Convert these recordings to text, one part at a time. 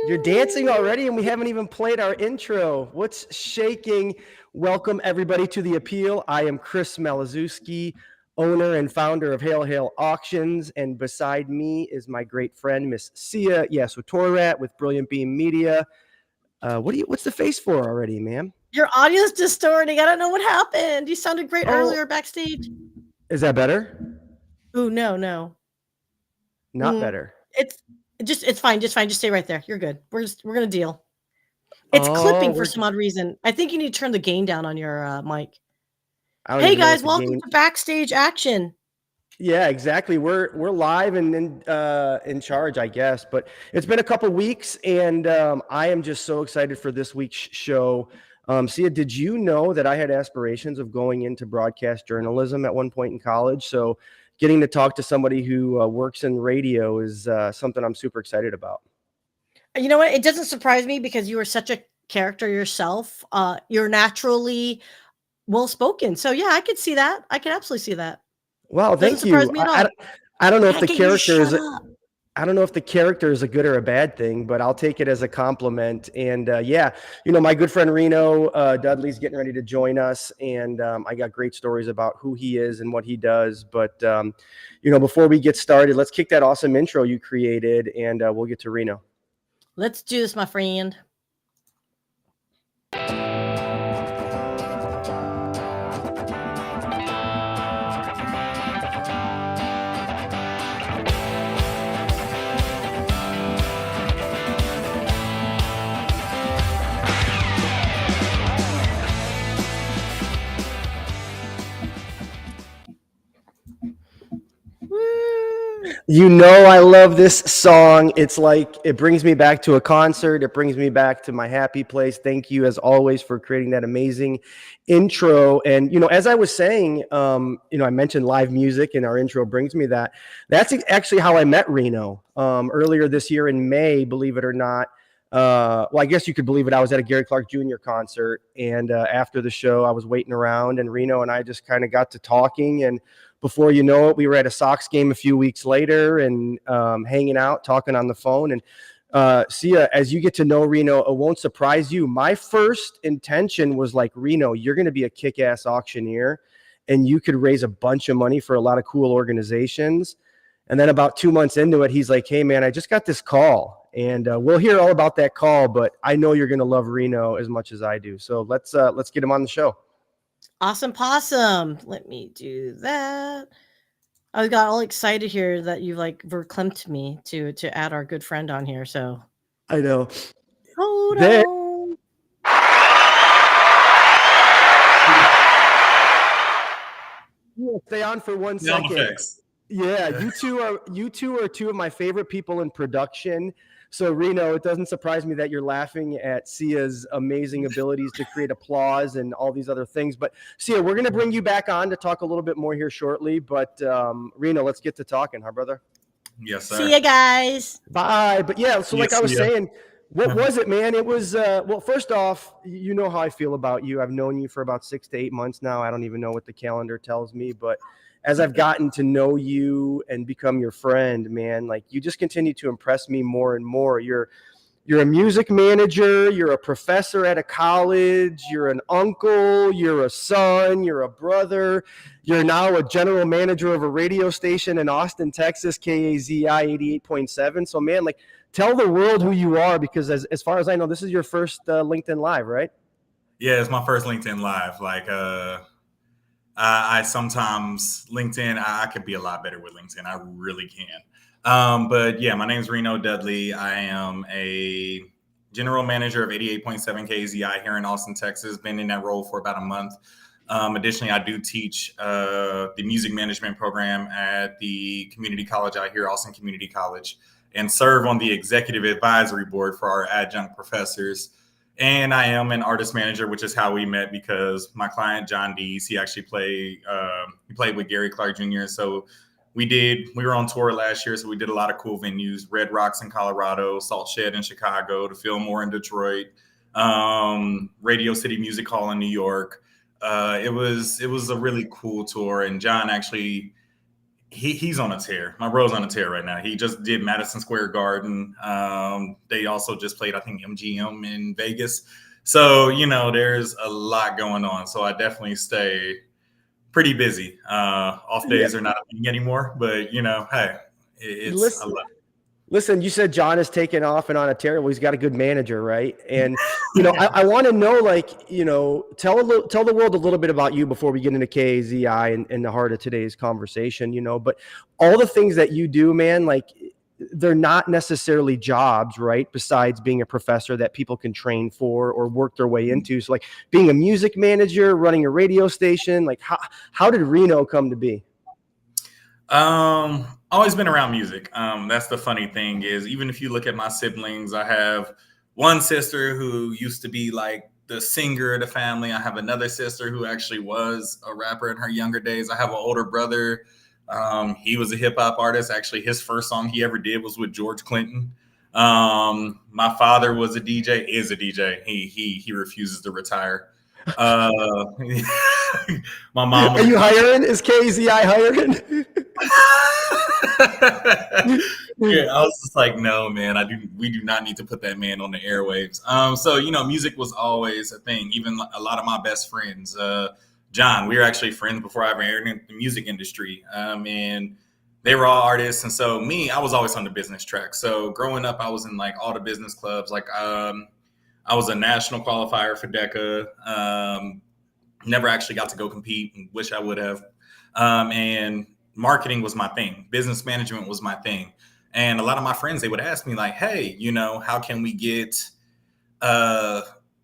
You're dancing already, and we haven't even played our intro. What's shaking? Welcome, everybody, to The Appeal. I am Chris Maliszewski, owner and founder of Hail Hail Auctions, and beside me is my great friend, Miss Sia Yasutorat with Brilliant Beam Media. What's the face for already, ma'am? Your audio's distorting. I don't know what happened. You sounded great earlier backstage. Is that better? Ooh, no. Not better. It's fine. Just stay right there. You're good. We're gonna deal. It's clipping for some odd reason. I think you need to turn the gain down on your mic. Hey guys, welcome to Backstage Action. Yeah, exactly. We're live and in charge, I guess. But it's been a couple weeks, and I am just so excited for this week's show. Sia, did you know that I had aspirations of going into broadcast journalism at one point in college? So getting to talk to somebody who works in radio is something I'm super excited about. You know what? It doesn't surprise me because you are such a character yourself. You're naturally well-spoken. So yeah, I could see that. I can absolutely see that. Well, thank you. I don't know if the character is. I don't know if the character is a good or a bad thing, but I'll take it as a compliment. And yeah, my good friend Reno Dudley's getting ready to join us, and I got great stories about who he is and what he does. But before we get started, let's kick that awesome intro you created, and we'll get to Reno. Let's do this, my friend. I love this song. It's like it brings me back to a concert. It brings me back to my happy place. Thank you, as always, for creating that amazing intro. And, as I was saying, I mentioned live music, and our intro brings me that. That's actually how I met Reno earlier this year in May, believe it or not. Well, I guess you could believe it. I was at a Gary Clark Jr. concert, and after the show, I was waiting around, and Reno and I just kind of got to talking, and before you know it, we were at a Sox game a few weeks later and hanging out, talking on the phone. And Sia, as you get to know Reno, it won't surprise you. My first intention was like, Reno, you're going to be a kick-ass auctioneer, and you could raise a bunch of money for a lot of cool organizations. And then about 2 months into it, he's like, hey, man, I just got this call. And we'll hear all about that call, but I know you're going to love Reno as much as I do. So let's get him on the show. Awesome possum. Let me do that. I got all excited here that you verklempt me to add our good friend on here. So I know. Hold on. Stay on for 1 second. Yeah, you two are two of my favorite people in production. So Reno, it doesn't surprise me that you're laughing at Sia's amazing abilities to create applause and all these other things. But Sia, we're going to bring you back on to talk a little bit more here shortly. But Reno, let's get to talking, huh, brother? Yes, sir. See you guys. Bye. But yeah, so like I was saying, what was it, man? It was, well, first off, you know how I feel about you. I've known you for about 6 to 8 months now. I don't even know what the calendar tells me, but as I've gotten to know you and become your friend, man, like you just continue to impress me more and more. You're a music manager, you're a professor at a college, you're an uncle, you're a son, you're a brother, you're now a general manager of a radio station in Austin, Texas, KAZI 88.7. So man, like tell the world who you are, because as far as I know, this is your first LinkedIn Live, right? Yeah, it's my first LinkedIn Live. I sometimes LinkedIn, I could be a lot better with LinkedIn. I really can. But yeah, my name is Reno Dudley. I am a general manager of 88.7 KZI here in Austin, Texas. Been in that role for about a month. Additionally, I do teach the music management program at the community college out here, Austin Community College, and serve on the executive advisory board for our adjunct professors. And I am an artist manager, which is how we met, because my client, John Dees, he actually played with Gary Clark Jr. So we were on tour last year. So we did a lot of cool venues: Red Rocks in Colorado, Salt Shed in Chicago, the Fillmore in Detroit, Radio City Music Hall in New York. It was a really cool tour. And John actually he's on a tear. My bro's on a tear right now. He just did Madison Square Garden. They also just played, I think, MGM in Vegas. So, there's a lot going on. So I definitely stay pretty busy. Off days are not a thing anymore, but hey, I love it. Listen, you said John is taking off and on a tear. Well, he's got a good manager, right? And I want to know, tell the world a little bit about you before we get into KAZI and the heart of today's conversation. But all the things that you do, man, they're not necessarily jobs, right? Besides being a professor that people can train for or work their way into. So, being a music manager, running a radio station, how did Reno come to be? Always been around music. That's the funny thing is, even if you look at my siblings, I have one sister who used to be the singer of the family. I have another sister who actually was a rapper in her younger days. I have an older brother. He was a hip hop artist. Actually, his first song he ever did was with George Clinton. My father was a DJ, is a DJ. He refuses to retire. My mom. Are you hiring? Is KAZI hiring? Yeah, I was just like, no, man, we do not need to put that man on the airwaves. So music was always a thing. Even a lot of my best friends, John, we were actually friends before I ever entered the music industry. And they were all artists. And so I was always on the business track. So growing up, I was in all the business clubs. I was a national qualifier for DECA. Never actually got to go compete and wish I would have. And marketing was my thing. Business management was my thing. And a lot of my friends, they would ask me hey, how can we get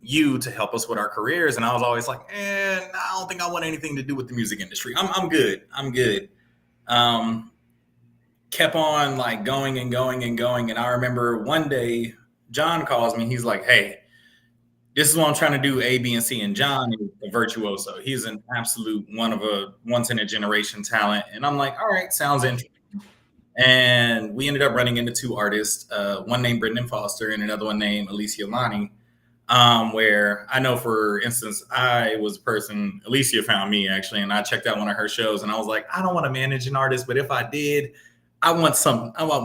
you to help us with our careers? And I was always like, I don't think I want anything to do with the music industry. I'm good. Kept on going and going and going. And I remember one day John calls me. He's like, hey, this is what I'm trying to do, A, B, and C. And John is a virtuoso. He's an absolute once in a generation talent. And I'm like, all right, sounds interesting. And we ended up running into two artists, one named Brendan Foster and another one named Alicia Lonnie, where I know, for instance, I was a person, Alicia found me actually, and I checked out one of her shows and I was like, I don't want to manage an artist, but if I did, I want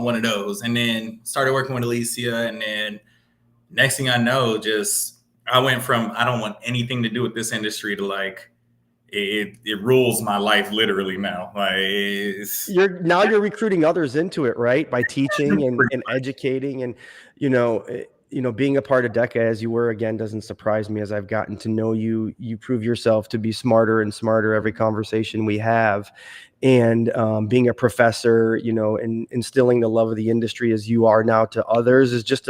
one of those. And then started working with Alicia. And then next thing I know, I went from I don't want anything to do with this industry to it rules my life literally now. You're recruiting others into it, right? By teaching and educating and being a part of DECA as you were, again, doesn't surprise me. As I've gotten to know you, you prove yourself to be smarter and smarter every conversation we have. And being a professor, and instilling the love of the industry as you are now to others is just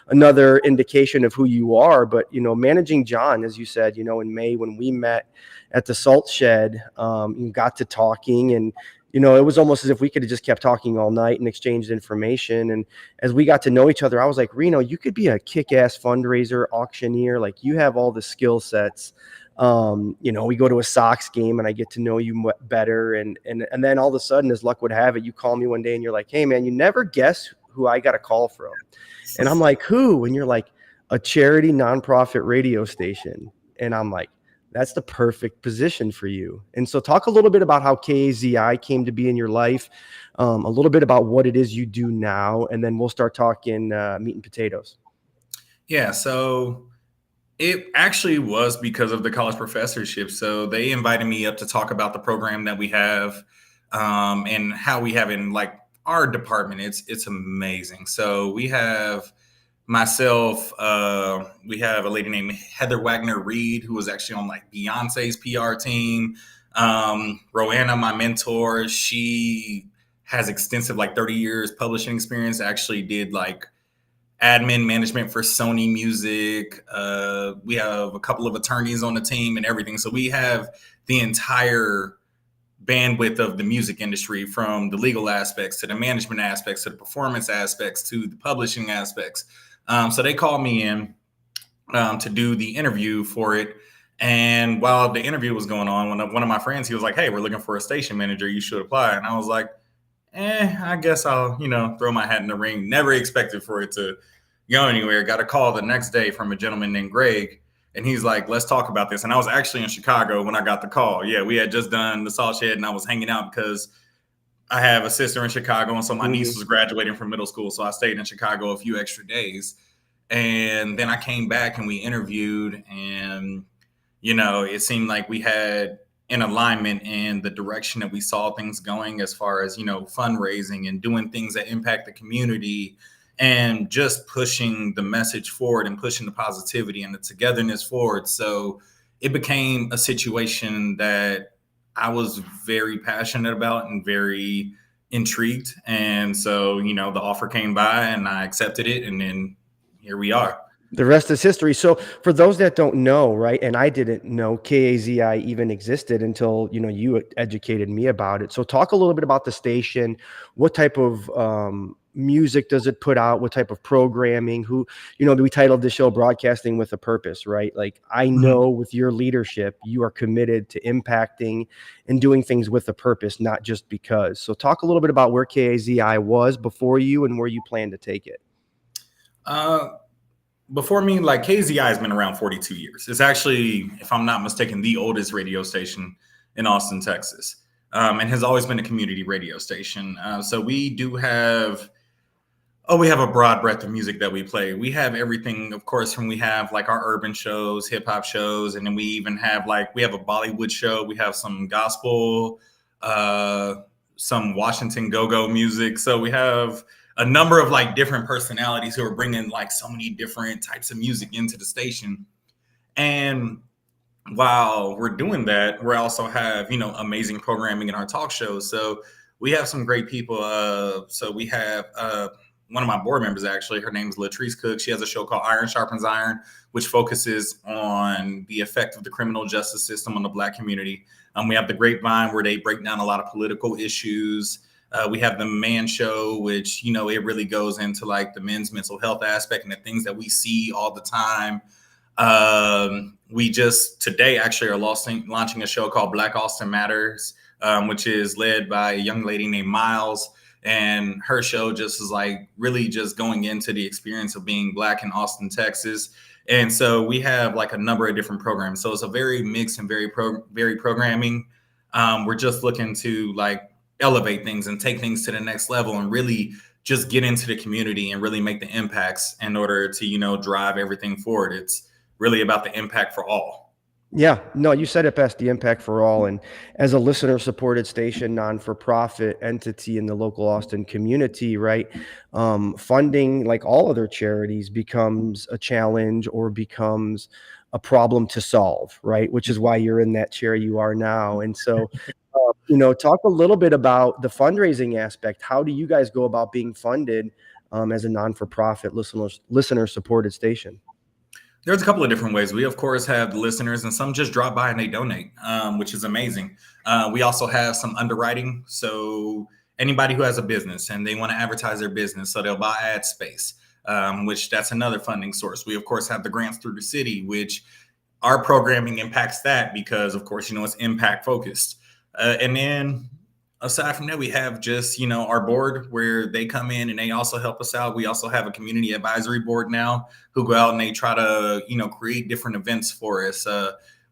another indication of who you are. But, managing John, as you said, in May when we met at the Salt Shed, you got to talking and, it was almost as if we could have just kept talking all night and exchanged information. And as we got to know each other, I was like, Reno, you could be a kick-ass fundraiser, auctioneer. You have all the skill sets. We go to a Sox game and I get to know you better. And then all of a sudden, as luck would have it, you call me one day and you're like, hey man, you never guess who I got a call from. And I'm like, who? And you're like, a charity nonprofit radio station. And I'm like, that's the perfect position for you. And so talk a little bit about how KAZI came to be in your life, a little bit about what it is you do now, and then we'll start talking meat and potatoes. Yeah, so it actually was because of the college professorship. So they invited me up to talk about the program that we have and how we have in our department. It's amazing. So we have myself, we have a lady named Heather Wagner Reed, who was actually on Beyonce's PR team. Roanna, my mentor, she has extensive 30 years publishing experience, actually did admin management for Sony Music. We have a couple of attorneys on the team and everything. So we have the entire bandwidth of the music industry, from the legal aspects to the management aspects to the performance aspects to the publishing aspects. So they called me in to do the interview for it. And while the interview was going on, one of my friends, he was like, hey, we're looking for a station manager. You should apply. And I was like, I guess I'll, throw my hat in the ring. Never expected for it to go anywhere. Got a call the next day from a gentleman named Greg. And he's like, let's talk about this. And I was actually in Chicago when I got the call. Yeah, we had just done the Salt Shed and I was hanging out because I have a sister in Chicago, and so my niece was graduating from middle school, so I stayed in Chicago a few extra days. And then I came back and we interviewed, and it seemed like we had an alignment in the direction that we saw things going as far as fundraising and doing things that impact the community, and just pushing the message forward and pushing the positivity and the togetherness forward. So it became a situation that I was very passionate about and very intrigued. And so, the offer came by and I accepted it, and then here we are. The rest is history. So for those that don't know, right, and I didn't know KAZI even existed until, you educated me about it. So talk a little bit about the station. What type of music does it put out? What type of programming? Who, we titled the show Broadcasting with a Purpose, right? Like, I know with your leadership, you are committed to impacting and doing things with a purpose, not just because. So talk a little bit about where KAZI was before you and where you plan to take it. Before me, like, KZI has been around 42 years. It's actually, if I'm not mistaken, the oldest radio station in Austin, Texas, and has always been a community radio station. So we do have, we have a broad breadth of music that we play. We have everything, of course, from we have like our urban shows, hip hop shows, and then we even have we have a Bollywood show. We have some gospel, some Washington go-go music. So we have a number of different personalities who are bringing so many different types of music into the station. And while we're doing that, we also have, amazing programming in our talk shows. So we have some great people. So we have one of my board members, actually, her name is Latrice Cook. She has a show called Iron Sharpens Iron, which focuses on the effect of the criminal justice system on the Black community. We have the Grapevine, where they break down a lot of political issues. We have the Man Show, which, it really goes into the men's mental health aspect and the things that we see all the time. We just today actually are launching a show called Black Austin Matters, which is led by a young lady named Miles. And her show just is really just going into the experience of being Black in Austin, Texas. And so we have a number of different programs. So it's a very mixed and very programming. We're just looking to elevate things and take things to the next level and really just get into the community and really make the impacts in order to, drive everything forward. It's really about the impact for all. Yeah, no, you said it best, the impact for all. And as a listener supported station, non-for-profit entity in the local Austin community, right, funding, like all other charities, becomes a challenge or becomes a problem to solve, right? Which is why you're in that chair you are now. And so, talk a little bit about the fundraising aspect. How do you guys go about being funded as a non-for-profit listener supported station? There's a couple of different ways. We, of course, have the listeners, and some just drop by and they donate, which is amazing. We also have some underwriting. So anybody who has a business and they want to advertise their business, so they'll buy ad space, which that's another funding source. We, of course, have the grants through the city, which our programming impacts that because, of course, it's impact focused. And then aside from that, we have just, our board where they come in and they also help us out. We also have a community advisory board now who go out and they try to, create different events for us.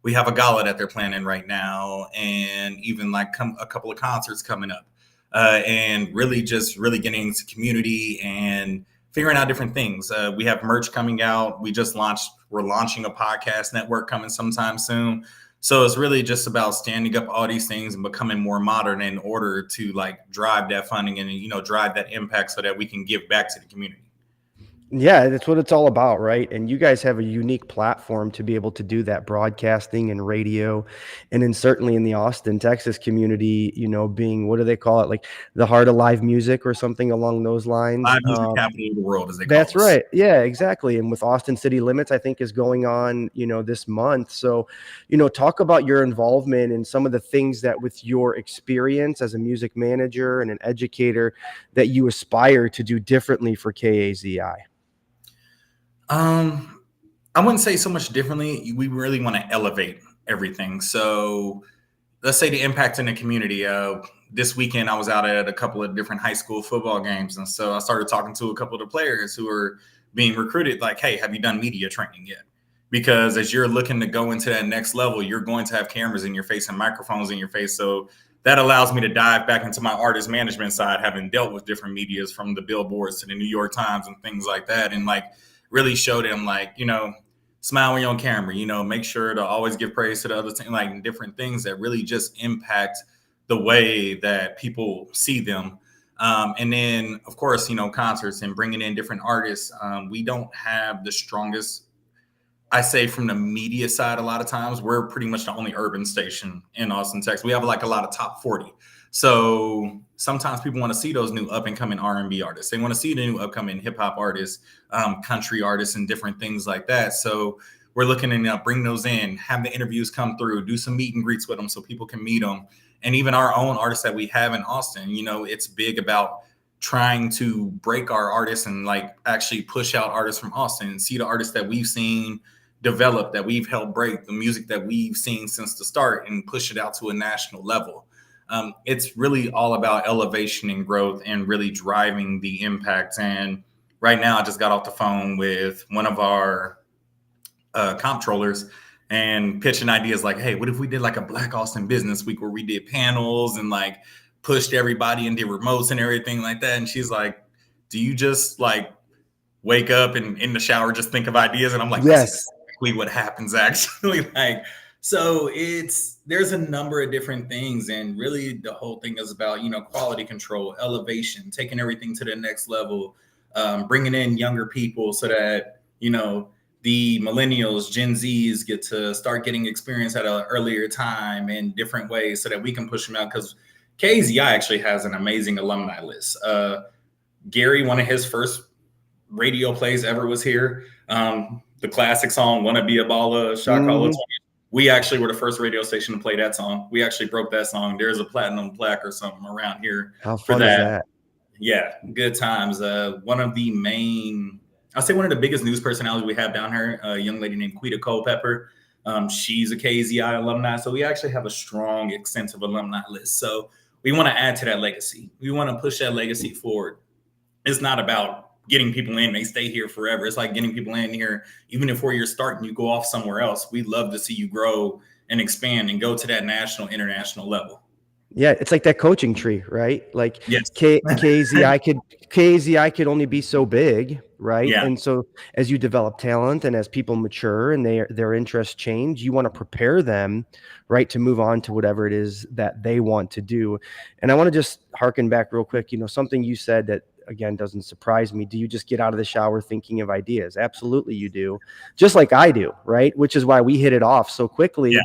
We have a gala that they're planning right now, and even a couple of concerts coming up, and really getting into community and figuring out different things. We have merch coming out. We're launching a podcast network coming sometime soon. So it's really just about standing up all these things and becoming more modern in order to drive that funding and, drive that impact so that we can give back to the community. Yeah, that's what it's all about, right? And you guys have a unique platform to be able to do that, broadcasting and radio. And then certainly in the Austin, Texas community, being, what do they call it? Like the heart of live music or something along those lines. Live music capital of the world, as they call it. That's right. Yeah, exactly. And with Austin City Limits, I think is going on, this month. So, talk about your involvement in some of the things that with your experience as a music manager and an educator that you aspire to do differently for KAZI. I wouldn't say so much differently. We really want to elevate everything. So let's say the impact in the community. This weekend, I was out at a couple of different high school football games. And so I started talking to a couple of the players who are being recruited, hey, have you done media training yet? Because as you're looking to go into that next level, you're going to have cameras in your face and microphones in your face. So that allows me to dive back into my artist management side, having dealt with different medias from the billboards to the New York Times and things like that. And like really show them like, you know, smile when you're on camera, you know, make sure to always give praise to the other thing, like different things that really just impact the way that people see them. And then, of course, you know, concerts and bringing in different artists. We don't have the strongest, I say, from the media side. A lot of times we're pretty much the only urban station in Austin, Texas. We have like a lot of top 40. So sometimes people want to see those new up and coming R&B artists. They want to see the new upcoming hip hop artists, country artists, and different things like that. So we're looking to bring those in, have the interviews come through, do some meet and greets with them so people can meet them. And even our own artists that we have in Austin, you know, it's big about trying to break our artists and like actually push out artists from Austin and see the artists that we've seen develop, that we've helped break, the music that we've seen since the start, and push it out to a national level. It's really all about elevation and growth and really driving the impact. And right now I just got off the phone with one of our comptrollers and pitching ideas like, hey, what if we did like a Black Austin Business Week where we did panels and like pushed everybody and did remotes and everything like that? And she's like, do you just like wake up and in the shower just think of ideas? And I'm like, yes, that's exactly what happens actually. Like, so there's a number of different things, and really the whole thing is about, you know, quality control, elevation, taking everything to the next level, bringing in younger people so that, you know, the millennials, Gen Zs get to start getting experience at an earlier time in different ways so that we can push them out. Because KAZI actually has an amazing alumni list. Gary, one of his first radio plays ever was here. The classic song, Wanna Be a Baller, Shot Caller. We actually were the first radio station to play that song. We actually broke that song. There's a platinum plaque or something around here. How fun is that? Yeah, good times. One of the biggest news personalities we have down here, a young lady named Quita Culpepper. She's a KZI alumni. So we actually have a strong, extensive alumni list. So we want to add to that legacy. We want to push that legacy forward. It's not about getting people in, they stay here forever. It's like getting people in here, even if 4 years starting, you go off somewhere else. We'd love to see you grow and expand and go to that national, international level. Yeah, it's like that coaching tree, right? Like, yes. KAZI could only be so big, right? Yeah. And so as you develop talent and as people mature and their interests change, you want to prepare them, right, to move on to whatever it is that they want to do. And I want to just harken back real quick, you know, something you said that, again, doesn't surprise me. Do you just get out of the shower thinking of ideas? Absolutely you do. Just like I do, right? Which is why we hit it off so quickly. Yeah.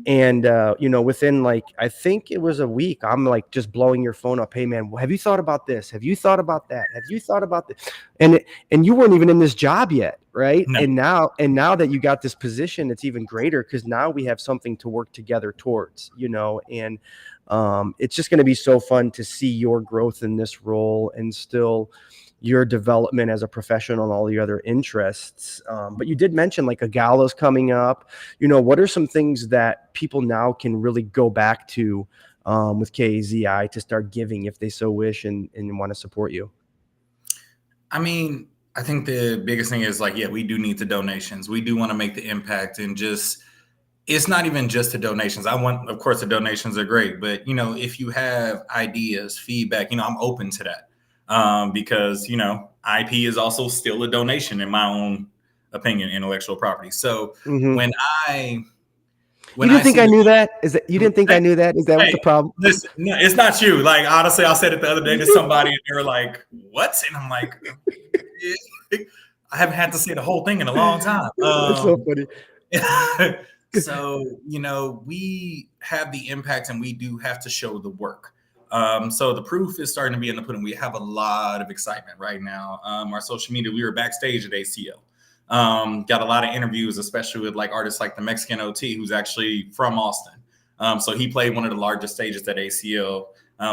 And, you know, within like, I think it was a week, I'm like just blowing your phone up. Hey man, have you thought about this? Have you thought about that? Have you thought about this? And you weren't even in this job yet, right? No. And now that you got this position, it's even greater because now we have something to work together towards, you know, and it's just going to be so fun to see your growth in this role and still your development as a professional and all the other interests. But you did mention like a gala's coming up. You know, what are some things that people now can really go back to with KAZI to start giving if they so wish and want to support you? I mean, I think the biggest thing is like, yeah, we do need the donations. We do want to make the impact, and just, it's not even just the donations. Of course, the donations are great, but, you know, if you have ideas, feedback, you know, I'm open to that because, you know, IP is also still a donation in my own opinion, intellectual property. So when I knew that? Is that you didn't think I knew that? Is that what the problem? Listen, no, it's not you. Like, honestly, I said it the other day to somebody and they were like, what? And I'm like, I haven't had to say the whole thing in a long time. That's so funny. So, you know, we have the impact and we do have to show the work. So the proof is starting to be in the pudding. We have a lot of excitement right now. Our social media, we were backstage at ACO. Got a lot of interviews, especially with like artists like the Mexican OT, who's actually from Austin. So he played one of the largest stages at ACO.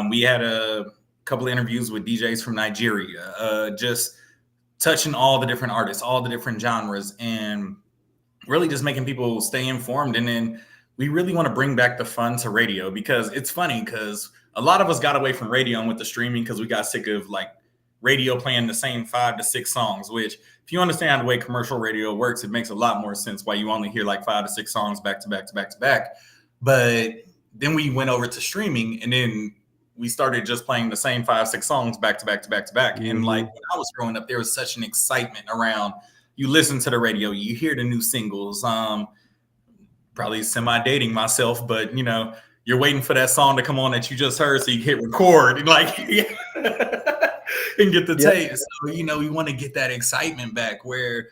We had a couple of interviews with DJs from Nigeria, just touching all the different artists, all the different genres, and really just making people stay informed. And then we really want to bring back the fun to radio, because it's funny because a lot of us got away from radio and with the streaming because we got sick of like radio playing the same 5 to 6 songs, which if you understand the way commercial radio works, it makes a lot more sense why you only hear like 5 to 6 songs back to back to back to back. But then we went over to streaming, and then we started just playing the same 5-6 songs back to back to back to back. Mm-hmm. And like when I was growing up, there was such an excitement around, you listen to the radio, you hear the new singles, probably semi-dating myself, but you know, you're waiting for that song to come on that you just heard so you hit record and like and get the tape. So, you know, we want to get that excitement back where,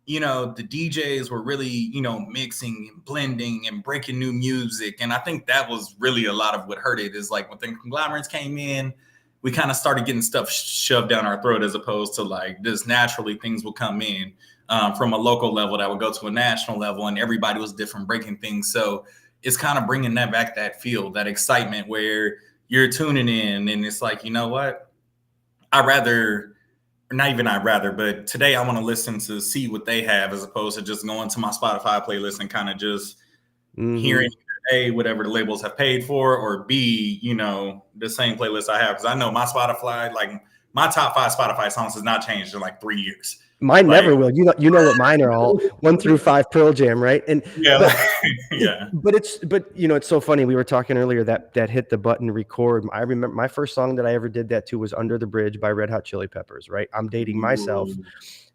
you know, the DJs were really, you know, mixing and blending and breaking new music. And I think that was really a lot of what hurt it, is like when the conglomerates came in, we kind of started getting stuff shoved down our throat, as opposed to like just naturally things would come in from a local level that would go to a national level, and everybody was different breaking things. So it's kind of bringing that back, that feel, that excitement where you're tuning in and it's like, you know what, but today I want to listen to see what they have, as opposed to just going to my Spotify playlist and kind of just hearing A, whatever the labels have paid for, or B, you know, the same playlist I have. Because I know my Spotify, like my top 5 Spotify songs has not changed in like 3 years. Mine never will. You know what mine are all 1 through 5 Pearl Jam, right? And but you know, it's so funny. We were talking earlier that hit the button record. I remember my first song that I ever did that to was Under the Bridge by Red Hot Chili Peppers, right? I'm dating myself.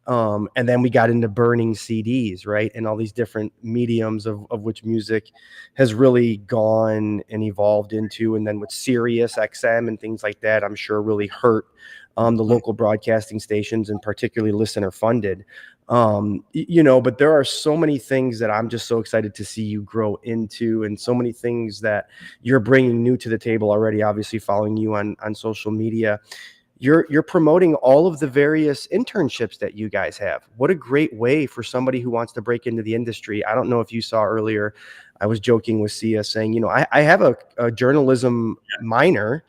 And then we got into burning CDs, right? And all these different mediums of which music has really gone and evolved into. And then with Sirius XM and things like that, I'm sure really hurt the local broadcasting stations, and particularly listener funded. You know, but there are so many things that I'm just so excited to see you grow into, and so many things that you're bringing new to the table already, obviously following you on social media. You're promoting all of the various internships that you guys have. What a great way for somebody who wants to break into the industry. I don't know if you saw earlier, I was joking with Sia saying, you know, I have a journalism minor,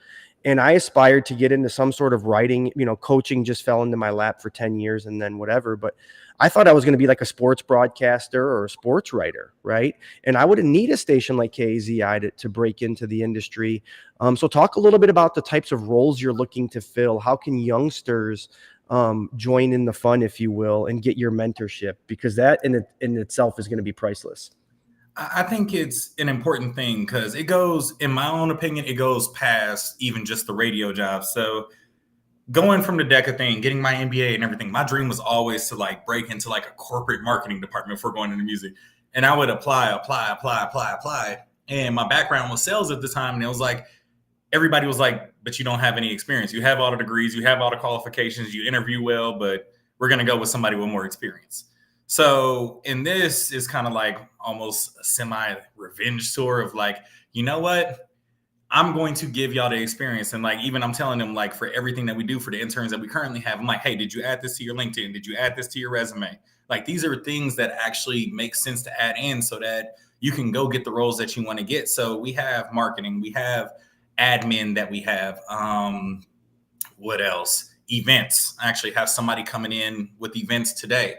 and I aspired to get into some sort of writing. You know, coaching just fell into my lap for 10 years and then whatever. But I thought I was going to be like a sports broadcaster or a sports writer, right? And I wouldn't need a station like KAZI to break into the industry. So talk a little bit about the types of roles you're looking to fill. How can youngsters join in the fun, if you will, and get your mentorship? Because that in itself is going to be priceless. I think it's an important thing because it goes, in my own opinion, it goes past even just the radio job. So going from the DECA thing, getting my MBA and everything, my dream was always to like break into like a corporate marketing department before going into music. And I would apply. And my background was sales at the time. And it was like, everybody was like, but you don't have any experience. You have all the degrees, you have all the qualifications, you interview well, but we're going to go with somebody with more experience. So, and this is kind of like almost a semi-revenge tour of like, you know what? I'm going to give y'all the experience. And like, even I'm telling them, like, for everything that we do for the interns that we currently have, I'm like, hey, did you add this to your LinkedIn? Did you add this to your resume? Like, these are things that actually make sense to add in so that you can go get the roles that you want to get. So we have marketing, we have admin that we have, what else? Events. I actually have somebody coming in with events today.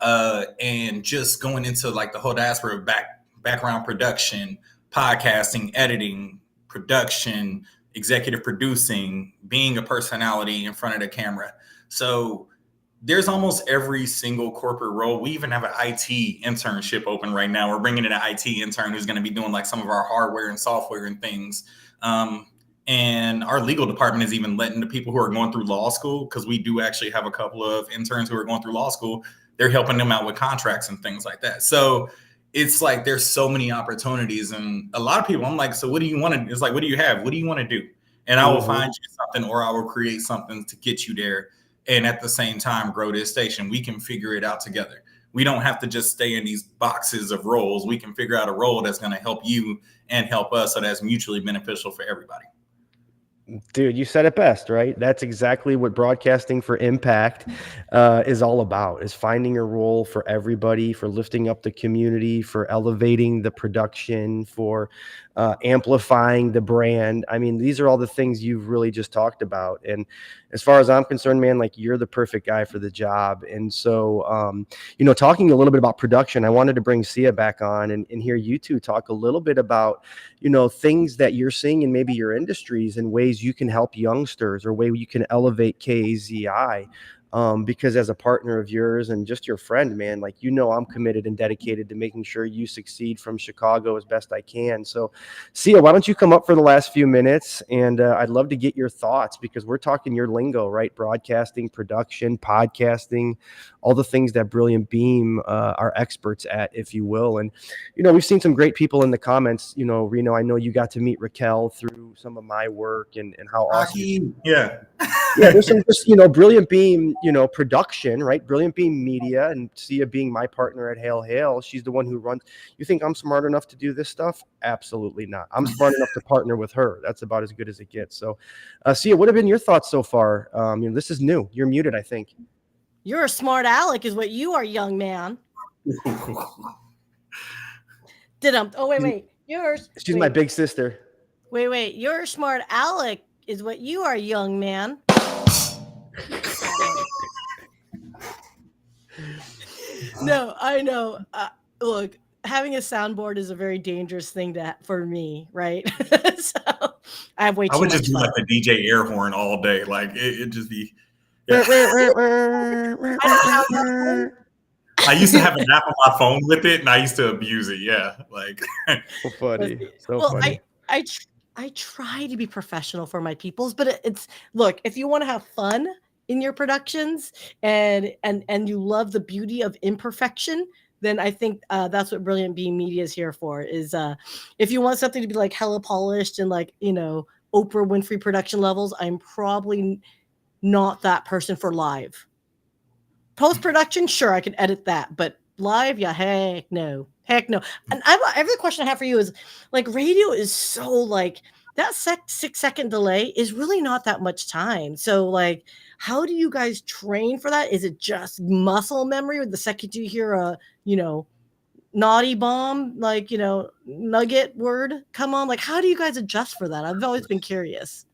And just going into like the whole diaspora of background production, podcasting, editing, production, executive producing, being a personality in front of the camera. So there's almost every single corporate role. We even have an IT internship open right now. We're bringing in an IT intern who's going to be doing like some of our hardware and software and things. And our legal department is even letting the people who are going through law school, because we do actually have a couple of interns who are going through law school, they're helping them out with contracts and things like that. So it's like, there's so many opportunities, and a lot of people, I'm like, so what do you want to, it's like, what do you have? What do you want to do? And I will find you something, or I will create something to get you there. And at the same time, grow this station. We can figure it out together. We don't have to just stay in these boxes of roles. We can figure out a role that's going to help you and help us. So that's mutually beneficial for everybody. Dude, you said it best, right? That's exactly what broadcasting for impact is all about, is finding a role for everybody, for lifting up the community, for elevating the production, for amplifying the brand. I mean, these are all the things you've really just talked about. And as far as I'm concerned, man, like, you're the perfect guy for the job. And so, you know, talking a little bit about production, I wanted to bring Sia back on and hear you two talk a little bit about, you know, things that you're seeing in maybe your industries and ways you can help youngsters, or way you can elevate KAZI. because as a partner of yours and just your friend, man, like, I'm committed and dedicated to making sure you succeed from Chicago as best I can. So, Sia, why don't you come up for the last few minutes? And I'd love to get your thoughts, because we're talking your lingo, right? Broadcasting, production, podcasting, all the things that Brilliant Beam are experts at, if you will. And, we've seen some great people in the comments. Reno, I know you got to meet Raquel through some of my work and how awesome. Yeah. Yeah, there's some just, Brilliant Beam, production, right? Brilliant Beam Media, and Sia being my partner at Hail. She's the one who runs. You think I'm smart enough to do this stuff? Absolutely not. I'm smart enough to partner with her. That's about as good as it gets. So, Sia, what have been your thoughts so far? This is new. You're muted, I think. You're a smart aleck is what you are, young man. Oh, wait. She's my big sister. Wait. You're a smart aleck is what you are, young man. No, I know. Look, having a soundboard is a very dangerous thing for me, right? So I have way too much. I would just do like a DJ air horn all day. Like it'd just be. Yeah. I used to have an app on my phone with it, and I used to abuse it. Yeah, like so funny. Funny. I try to be professional for my peoples, but look, if you want to have fun in your productions and you love the beauty of imperfection, then I think that's what Brilliant Beam Media is here for. Is if you want something to be like hella polished and like Oprah Winfrey production levels, I'm probably not that person for live. Post-production, sure, I can edit that, but live, yeah, heck no. And every question I have for you is, like, radio is so, like, that 6-second delay is really not that much time. So, like, how do you guys train for that? Is it just muscle memory, or the second you hear a, naughty bomb, like, nugget word come on? Like, how do you guys adjust for that? I've always been curious.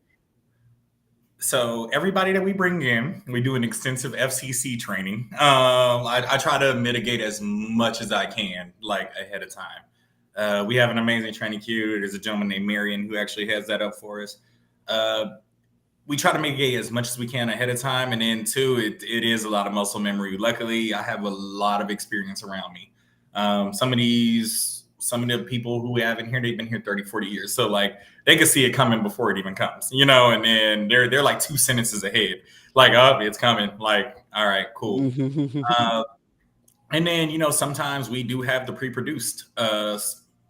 So everybody that we bring in, we do an extensive FCC training. I try to mitigate as much as I can, like ahead of time. We have an amazing training queue. There's a gentleman named Marion who actually has that up for us. We try to mitigate as much as we can ahead of time. And then too, it is a lot of muscle memory. Luckily, I have a lot of experience around me. Some of the people who we have in here, they've been here 30, 40 years. So like they can see it coming before it even comes, and then they're like 2 sentences ahead. Like, oh, it's coming. Like, all right, cool. And then, sometimes we do have the pre-produced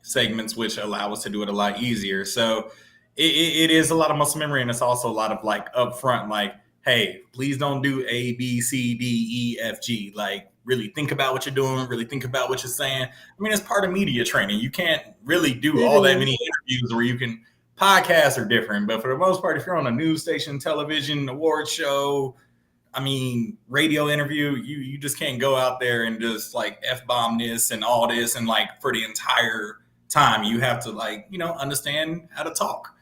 segments, which allow us to do it a lot easier. So it is a lot of muscle memory, and it's also a lot of like upfront, like, hey, please don't do A, B, C, D, E, F, G. Like, really think about what you're doing, really think about what you're saying. I mean, it's part of media training. You can't really do all that many interviews where you can. Podcasts are different, but for the most part, if you're on a news station, television, award show, radio interview, you just can't go out there and just like F-bomb this and all this. And like for the entire time, you have to like, understand how to talk.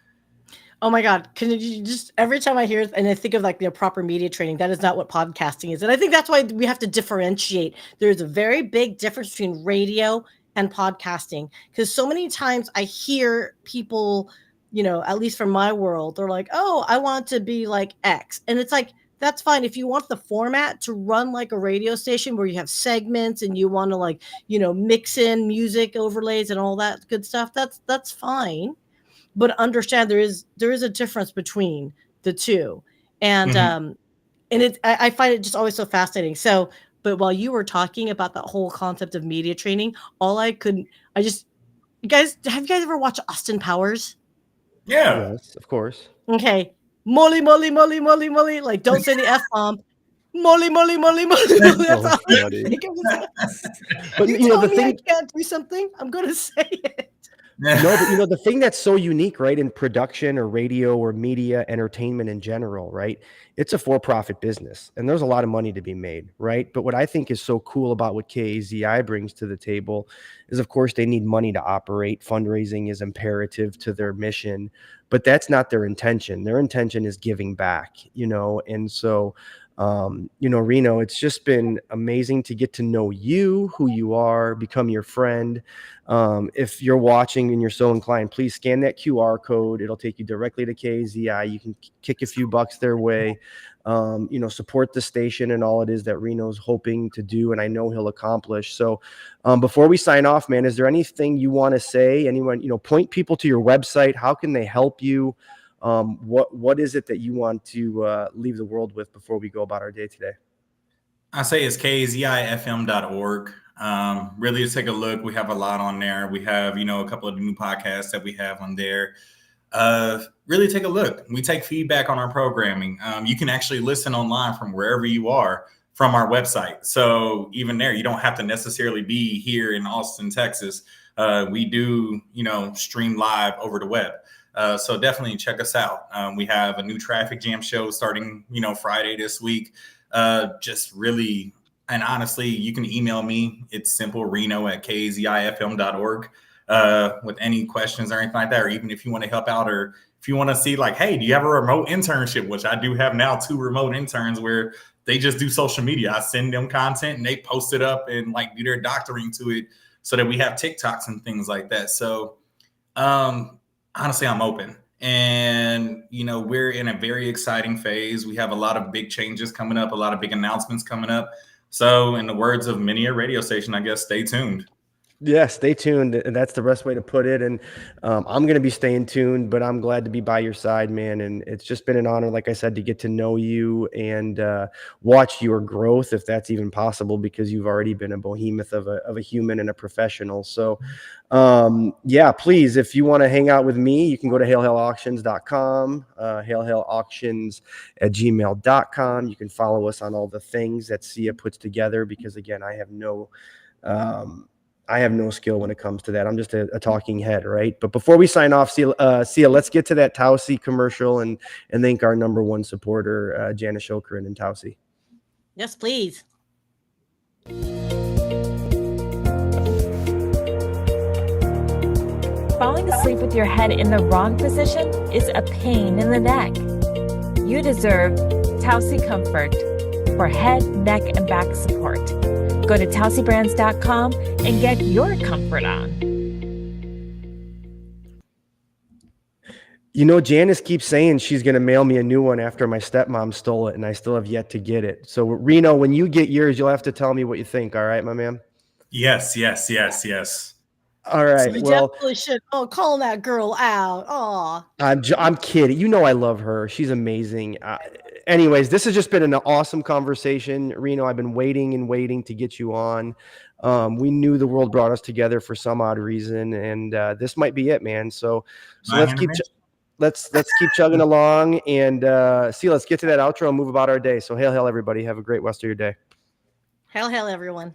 Oh my God. Can you just, every time I hear and I think of like the proper media training, that is not what podcasting is. And I think that's why we have to differentiate. There's a very big difference between radio and podcasting, because so many times I hear people, at least from my world, they're like, oh, I want to be like X. And it's like, that's fine. If you want the format to run like a radio station where you have segments and you want to like, mix in music overlays and all that good stuff, that's fine. But understand there is a difference between the two. And I find it just always so fascinating. So, but while you were talking about that whole concept of media training, you guys, have you guys ever watched Austin Powers? Yeah. Yes, of course. Okay. Molly. Like, don't say the F-bomb. Molly. That's all I think of. But you tell me I can't do something, I'm going to say it. No, but the thing that's so unique, right, in production or radio or media entertainment in general, right? It's a for-profit business, and there's a lot of money to be made, right? But what I think is so cool about what KAZI brings to the table is, of course, they need money to operate. Fundraising is imperative to their mission, but that's not their intention. Their intention is giving back, and so Reno, it's just been amazing to get to know you, who you are, become your friend. If you're watching and you're so inclined, please scan that QR code. It'll take you directly to KAZI. You can kick a few bucks their way. support the station and all it is that Reno's hoping to do, and I know he'll accomplish. So before we sign off, man, is there anything you want to say? Anyone, point people to your website. How can they help you? What is it that you want to leave the world with before we go about our day today? I say it's KAZIFM.org. Really take a look. We have a lot on there. We have, a couple of new podcasts that we have on there. Really take a look. We take feedback on our programming. You can actually listen online from wherever you are from our website. So even there, you don't have to necessarily be here in Austin, Texas. We do, stream live over the web. So definitely check us out. We have a new traffic jam show starting, Friday this week. Just really, and honestly, you can email me. It's simple, Reno@KAZIFM.org. With any questions or anything like that, or even if you want to help out, or if you want to see like, hey, do you have a remote internship? Which I do have now 2 remote interns where they just do social media. I send them content and they post it up and like do their doctoring to it so that we have TikToks and things like that. So honestly, I'm open. And, we're in a very exciting phase. We have a lot of big changes coming up, a lot of big announcements coming up. So in the words of many a radio station, I guess, stay tuned. Yeah, stay tuned. That's the best way to put it. And I'm going to be staying tuned, but I'm glad to be by your side, man. And it's just been an honor, like I said, to get to know you and watch your growth, if that's even possible, because you've already been a behemoth of a human and a professional. So, please, if you want to hang out with me, you can go to hailhailauctions.com, hailhailauctions@gmail.com. You can follow us on all the things that Sia puts together, because, again, I have no skill when it comes to that. I'm just a talking head, right? But before we sign off, Sia, let's get to that Tausi commercial and thank our number 1 supporter, Janice Shokran and Tausi. Yes, please. Falling asleep with your head in the wrong position is a pain in the neck. You deserve Tausi Comfort for head, neck, and back support. Go to tausibrands.com and get your comfort on. Janice keeps saying she's going to mail me a new one after my stepmom stole it, and I still have yet to get it. So, Reno, when you get yours, you'll have to tell me what you think. All right, my man? Yes. All right. So we well, definitely should. Oh, calling that girl out. Oh, I'm kidding. I love her. She's amazing. Anyways, this has just been an awesome conversation, Reno. I've been waiting to get you on. We knew the world brought us together for some odd reason, and this might be it, man. So let's keep chugging along, and let's get to that outro and move about our day. So hail, everybody. Have a great rest of your day. Hail, everyone.